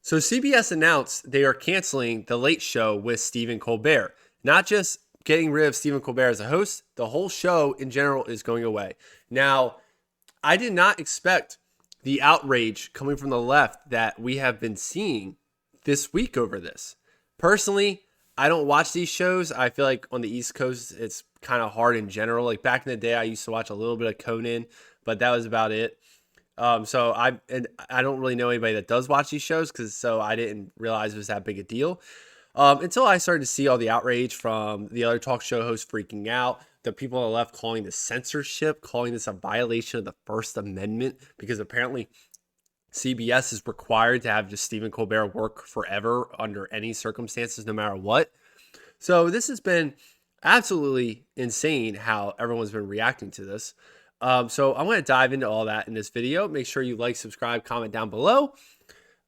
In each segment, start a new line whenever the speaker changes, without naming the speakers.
So CBS announced they are canceling The Late Show with Stephen Colbert. Not just getting rid of Stephen Colbert as a host, the whole show in general is going away. Now, I did not expect the outrage coming from the left that we have been seeing this week over this. Personally, I don't watch these shows. I feel like on the East Coast, it's kind of hard in general. Like back in the day, I used to watch a little bit of Conan, but that was about it. So I don't really know anybody that does watch these shows so I didn't realize it was that big a deal until I started to see all the outrage from the other talk show hosts freaking out, the people on the left calling this censorship, calling this a violation of the First Amendment because apparently CBS is required to have just Stephen Colbert work forever under any circumstances, no matter what. So this has been absolutely insane how everyone's been reacting to this. So I'm going to dive into all that in this video. Make sure you like, subscribe, comment down below.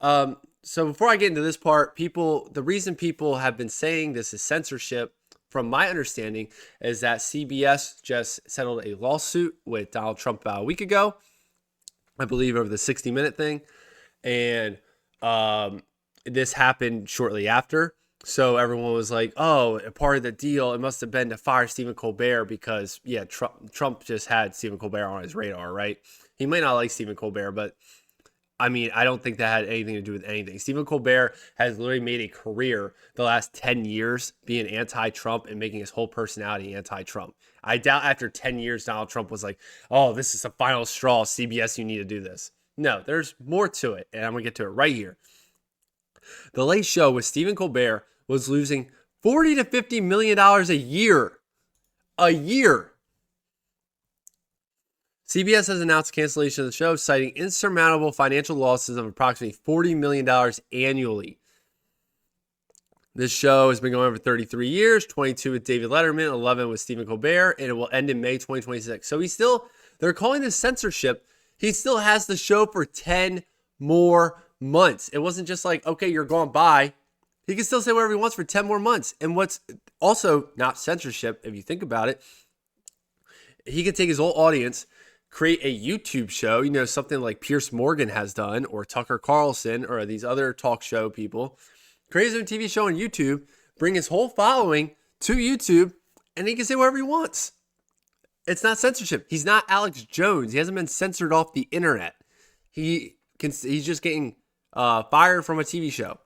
So before I get into this part, the reason people have been saying this is censorship, from my understanding, is that CBS just settled a lawsuit with Donald Trump about a week ago, I believe over the 60-minute thing. And this happened shortly after. So everyone was like, oh, a part of the deal, it must have been to fire Stephen Colbert because, yeah, Trump just had Stephen Colbert on his radar, right? He might not like Stephen Colbert, but I mean, I don't think that had anything to do with anything. Stephen Colbert has literally made a career the last 10 years being anti-Trump and making his whole personality anti-Trump. I doubt after 10 years, Donald Trump was like, oh, this is the final straw. CBS, you need to do this. No, there's more to it, and I'm going to get to it right here. The Late Show with Stephen Colbert was losing $40 to $50 million a year. A year. CBS has announced cancellation of the show, citing insurmountable financial losses of approximately $40 million annually. This show has been going on for 33 years, 22 with David Letterman, 11 with Stephen Colbert, and it will end in May 2026. So they're calling this censorship. He still has the show for 10 more months. It wasn't just like, okay, you're going by. He can still say whatever he wants for 10 more months. And what's also not censorship, if you think about it, he could take his whole audience, create a YouTube show, something like Piers Morgan has done, or Tucker Carlson, or these other talk show people, create his own TV show on YouTube, bring his whole following to YouTube, and he can say whatever he wants. It's not censorship. He's not Alex Jones. He hasn't been censored off the internet. He's just getting fired from a TV show.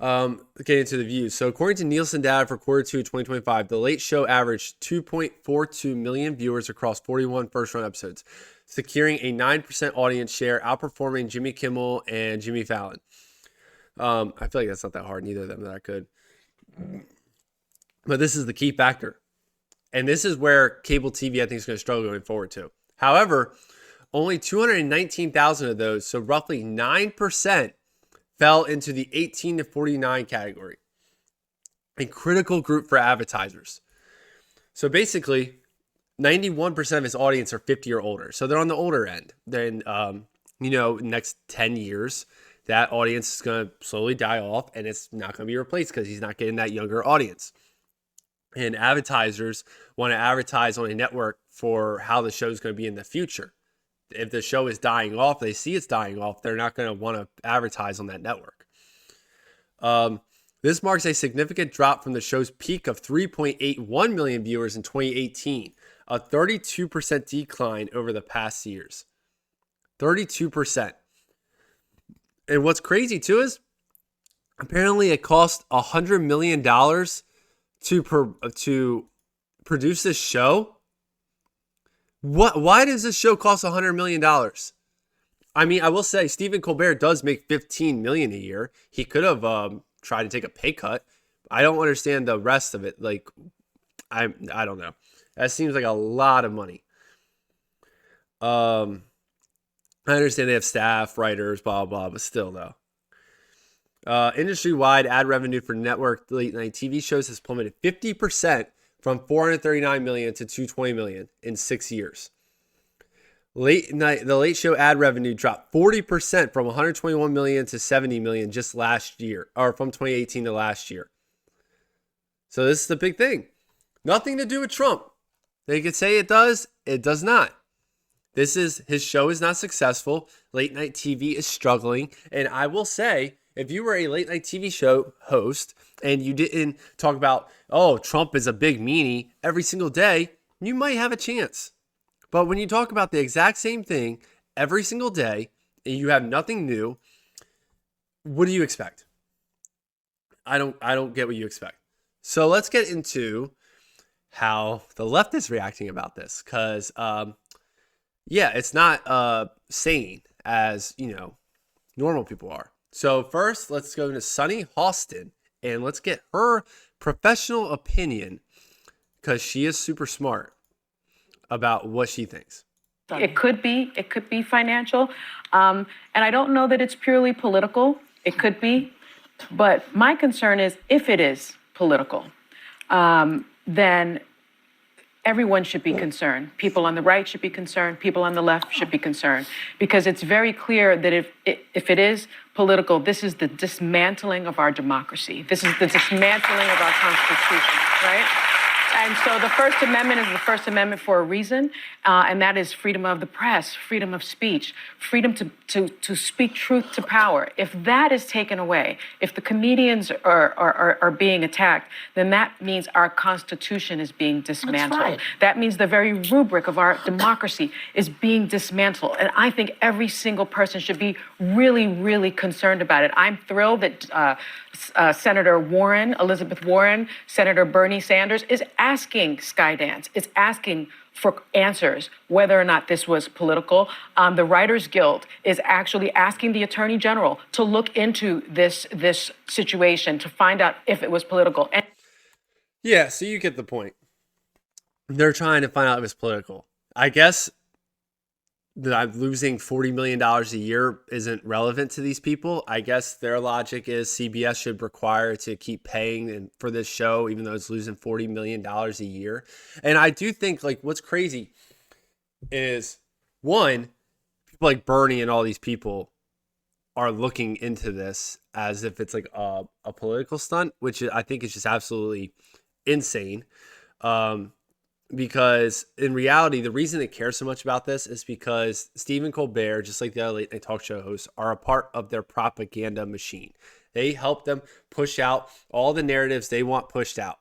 Getting into the views. So according to Nielsen data for quarter 2 2025, The Late Show averaged 2.42 million viewers across 41 first-run episodes, securing a 9% audience share, outperforming Jimmy Kimmel and Jimmy Fallon. I feel like that's not that hard. Neither of them are that good. But this is the key factor. And this is where cable TV, I think, is going to struggle going forward too. However, only 219,000 of those, so roughly 9%, fell into the 18 to 49 category, a critical group for advertisers. So basically, 91% of his audience are 50 or older. So they're on the older end. Then, next 10 years, that audience is going to slowly die off and it's not going to be replaced because he's not getting that younger audience. And advertisers want to advertise on a network for how the show is going to be in the future. If the show is dying off, they see it's dying off, they're not going to want to advertise on that network. This marks a significant drop from the show's peak of 3.81 million viewers in 2018, a 32% decline over the past years. 32%. And what's crazy too is apparently it cost $100 million to produce this show. Why does this show cost $100 million? I mean, I will say Stephen Colbert does make $15 million a year. He could have tried to take a pay cut. I don't understand the rest of it. Like, I don't know. That seems like a lot of money. I understand they have staff, writers, blah, blah, but still though. Industry-wide ad revenue for network late night TV shows has plummeted 50% from $439 million to $220 million in 6 years. The Late Show ad revenue dropped 40% from $121 million to $70 million just last year, or from 2018 to last year. So this is the big thing. Nothing to do with Trump. They could say it does not. His show is not successful. Late night TV is struggling. And I will say, if you were a late night TV show host and you didn't talk about, oh, Trump is a big meanie every single day, you might have a chance. But when you talk about the exact same thing every single day and you have nothing new, what do you expect? I don't get what you expect. So let's get into how the left is reacting about this, because it's not sane as normal people are. So first, let's go to Sunny Hostin and let's get her professional opinion, because she is super smart about what she thinks.
It could be financial, and I don't know that it's purely political. It could be, but my concern is if it is political, then everyone should be concerned. People on the right should be concerned. People on the left should be concerned, because it's very clear that if it is political, this is the dismantling of our democracy. This is the dismantling of our Constitution, right? And so the First Amendment is the First Amendment for a reason, and that is freedom of the press, freedom of speech, freedom to speak truth to power. If that is taken away, if the comedians are being attacked, then that means our Constitution is being dismantled. Right. That means the very rubric of our democracy is being dismantled. And I think every single person should be really, really concerned about it. I'm thrilled that Senator Warren, Elizabeth Warren, Senator Bernie Sanders is asking Skydance, is asking for answers whether or not this was political. The Writers Guild is actually asking the Attorney General to look into this situation to find out if it was political.
Yeah, so you get the point. They're trying to find out if it's political. I guess that losing $40 million a year isn't relevant to these people. I guess their logic is CBS should require to keep paying for this show, even though it's losing $40 million a year. And I do think, like, what's crazy is, one, people like Bernie and all these people are looking into this as if it's like a political stunt, which I think is just absolutely insane. Because in reality, the reason they care so much about this is because Stephen Colbert, just like the other late night talk show hosts, are a part of their propaganda machine. They help them push out all the narratives they want pushed out.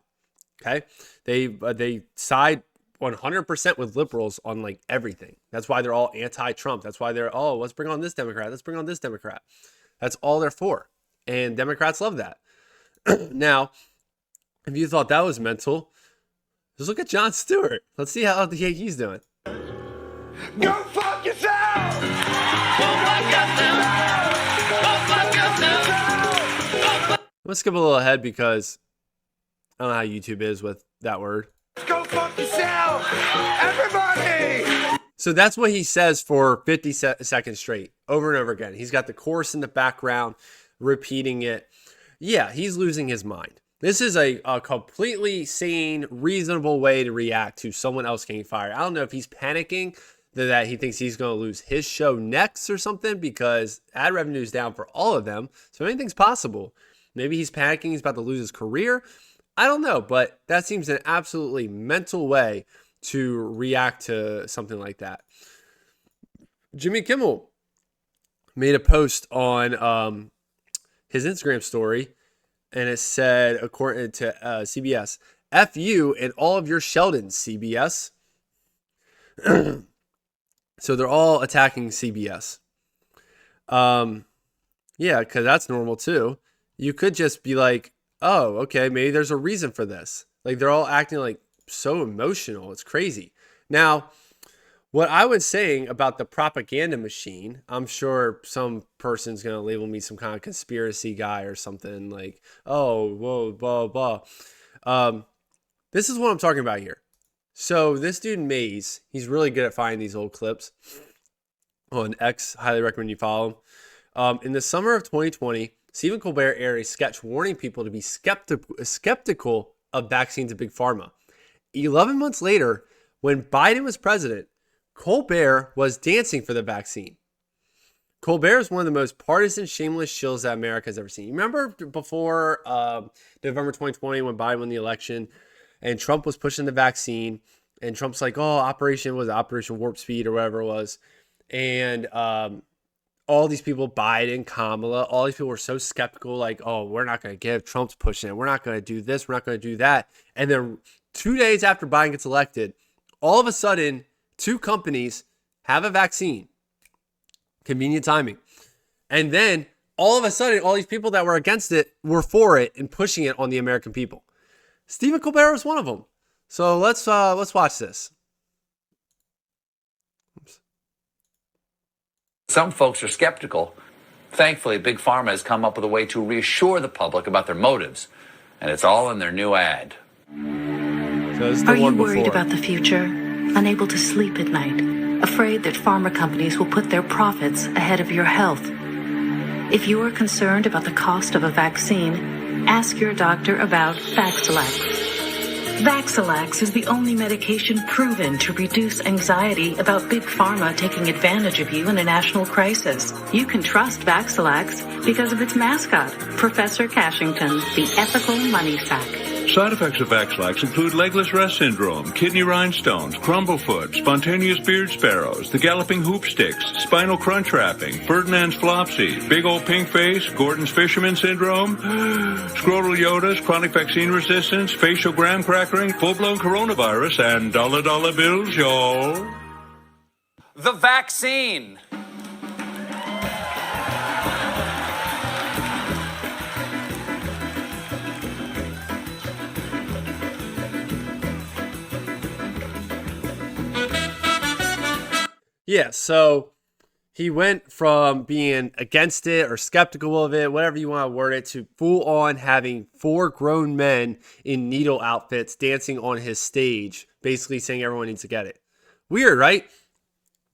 Okay, they side 100% with liberals on like everything. That's why they're all anti-Trump. That's why they're, oh, let's bring on this Democrat. Let's bring on this Democrat. That's all they're for, and Democrats love that. Now, if you thought that was mental, just look at Jon Stewart. Let's see how he's doing.
Go fuck yourself!
Go fuck yourself! Go fuck yourself! Let's skip a little ahead because I don't know how YouTube is with that word.
Go fuck yourself! Everybody!
So that's what he says for 50 seconds straight, over and over again. He's got the chorus in the background, repeating it. Yeah, he's losing his mind. This is a completely sane, reasonable way to react to someone else getting fired. I don't know if he's panicking that he thinks he's going to lose his show next or something, because ad revenue is down for all of them. So anything's possible. Maybe he's panicking. He's about to lose his career. I don't know, but that seems an absolutely mental way to react to something like that. Jimmy Kimmel made a post on his Instagram story, and it said, according to CBS, F you and all of your Sheldons, CBS. So they're all attacking CBS. Yeah, because that's normal too. You could just be like, oh, okay, maybe there's a reason for this. Like, they're all acting like so emotional. It's crazy. Now, what I was saying about the propaganda machine, I'm sure some person's going to label me some kind of conspiracy guy or something like, oh, whoa, blah, blah. This is what I'm talking about here. So this dude Maze, he's really good at finding these old clips on X. Highly recommend you follow him. In the summer of 2020, Stephen Colbert aired a sketch warning people to be skeptical of vaccines and Big Pharma. 11 months later, when Biden was president, Colbert was dancing for the vaccine. Colbert is one of the most partisan, shameless shills that America has ever seen. You remember before November 2020 when Biden won the election and Trump was pushing the vaccine, And Trump's like, oh, Operation Warp Speed or whatever it was. And all these people, Biden, Kamala, all these people were so skeptical, like, oh, we're not going to give, Trump's pushing it. We're not going to do this. We're not going to do that. And then 2 days after Biden gets elected, all of a sudden, 2 companies have a vaccine. Convenient timing. And then all of a sudden, all these people that were against it were for it and pushing it on the American people. Stephen Colbert was one of them. So let's watch this. Oops.
Some folks are skeptical. Thankfully, Big Pharma has come up with a way to reassure the public about their motives, and it's all in their new ad.
So this is the
Are you
one
worried
before.
about the future? Unable to sleep at night? Afraid that pharma companies will put their profits ahead of your health? If you are concerned about the cost of a vaccine, ask your doctor about Vaxilax. Vaxilax is the only medication proven to reduce anxiety about Big Pharma taking advantage of you in a national crisis. You can trust Vaxilax because of its mascot, Professor Cashington, the ethical money sack.
Side effects of Vaxilax include legless rest syndrome, kidney rhinestones, crumblefoot, spontaneous beard sparrows, the galloping hoop sticks, spinal crunch wrapping, Ferdinand's flopsy, big old pink face, Gordon's fisherman syndrome, scrotal yodas, chronic vaccine resistance, facial graham crackering, full-blown coronavirus, and dollar bills, y'all.
The vaccine.
Yeah, so he went from being against it or skeptical of it, whatever you want to word it, to full on having 4 grown men in needle outfits dancing on his stage, basically saying everyone needs to get it. Weird, right?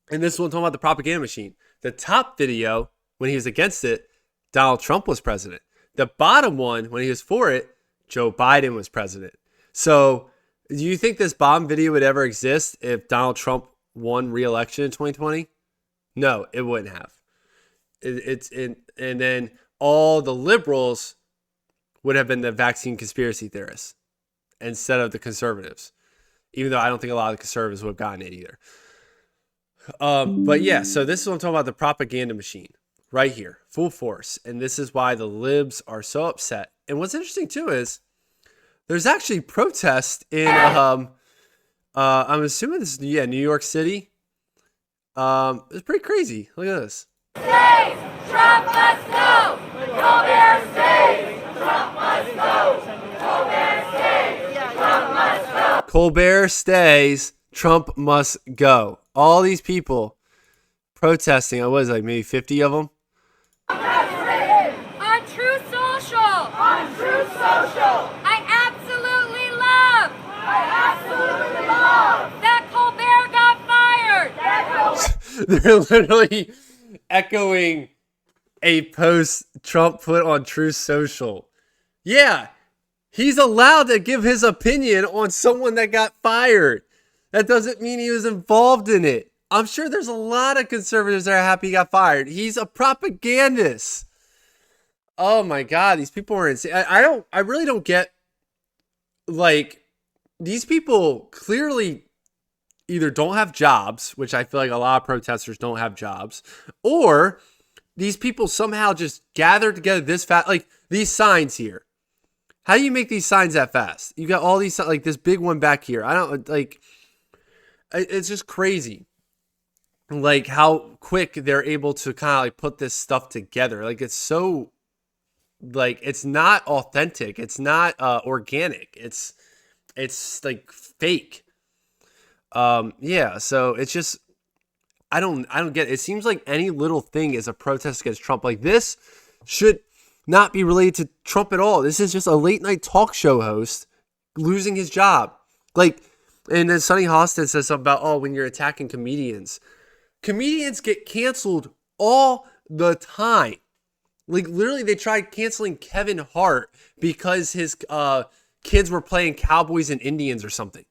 And this one talking about the propaganda machine. The top video, when he was against it, Donald Trump was president. The bottom one, when he was for it, Joe Biden was president. So do you think this bomb video would ever exist if Donald Trump won re-election in 2020? No, it wouldn't have. And then all the liberals would have been the vaccine conspiracy theorists instead of the conservatives, even though I don't think a lot of the conservatives would have gotten it either. But yeah, so this is what I'm talking about, the propaganda machine right here, full force. And this is why the libs are so upset. And what's interesting too is there's actually protests in I'm assuming this is, New York City. It's pretty crazy. Look at this.
Stays! Trump must go! Colbert stays! Trump must go! Colbert stays! Trump must go!
Colbert stays. Trump must go. All these people protesting. I was like maybe 50 of them.
On True Social! On True Social! I absolutely love that Colbert got fired!
They're literally echoing a post Trump put on True Social. Yeah, he's allowed to give his opinion on someone that got fired. That doesn't mean he was involved in it. I'm sure there's a lot of conservatives that are happy he got fired. He's a propagandist. Oh my God, these people are insane. I really don't get, like, these people clearly either don't have jobs, which I feel like a lot of protesters don't have jobs, or these people somehow just gathered together this fast. Like these signs here. How do you make these signs that fast? You got all these, like this big one back here. I don't like, it's just crazy. Like how quick they're able to kind of like put this stuff together. Like it's so, like, it's not authentic. It's not organic. It's like fake. Yeah, so it's just I don't get it. It seems like any little thing is a protest against Trump. Like this should not be related to Trump at all. This is just a late night talk show host losing his job. Like, and then Sonny Hostin says something about, oh, when you're attacking comedians get canceled all the time. Like literally they tried canceling Kevin Hart because his kids were playing Cowboys and Indians or something.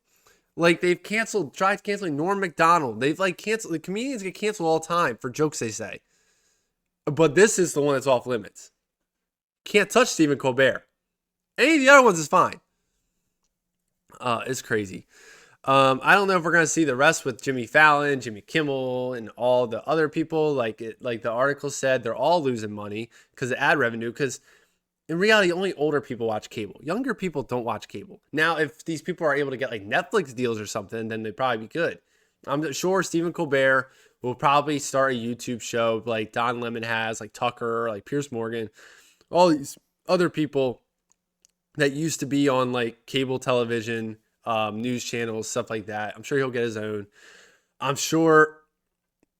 Like they've tried canceling Norm Macdonald. They've like canceled, the comedians get canceled all the time for jokes they say. But this is the one that's off limits. Can't touch Stephen Colbert. Any of the other ones is fine. It's crazy. I don't know if we're gonna see the rest with Jimmy Fallon, Jimmy Kimmel, and all the other people. Like the article said, they're all losing money because of ad revenue. Because in reality, only older people watch cable. Younger people don't watch cable. Now, if these people are able to get like Netflix deals or something, then they'd probably be good. I'm sure Stephen Colbert will probably start a YouTube show like Don Lemon has, like Tucker, like Piers Morgan, all these other people that used to be on like cable television, news channels, stuff like that. I'm sure he'll get his own. I'm sure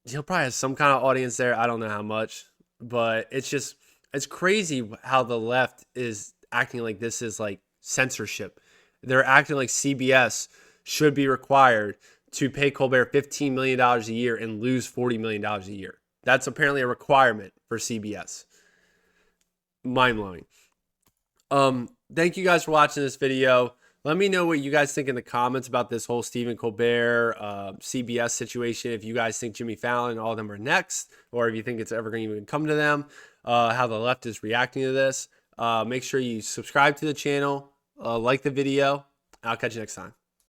he'll probably have some kind of audience there. I don't know how much, but it's crazy how the left is acting like this is like censorship. They're acting like CBS should be required to pay Colbert $15 million a year and lose $40 million a year. That's apparently a requirement for CBS. Mind blowing. Thank you guys for watching this video. Let me know what you guys think in the comments about this whole Stephen Colbert, CBS situation. If you guys think Jimmy Fallon and all of them are next, or if you think it's ever going to even come to them, how the left is reacting to this. Make sure you subscribe to the channel, like the video. I'll catch you next time.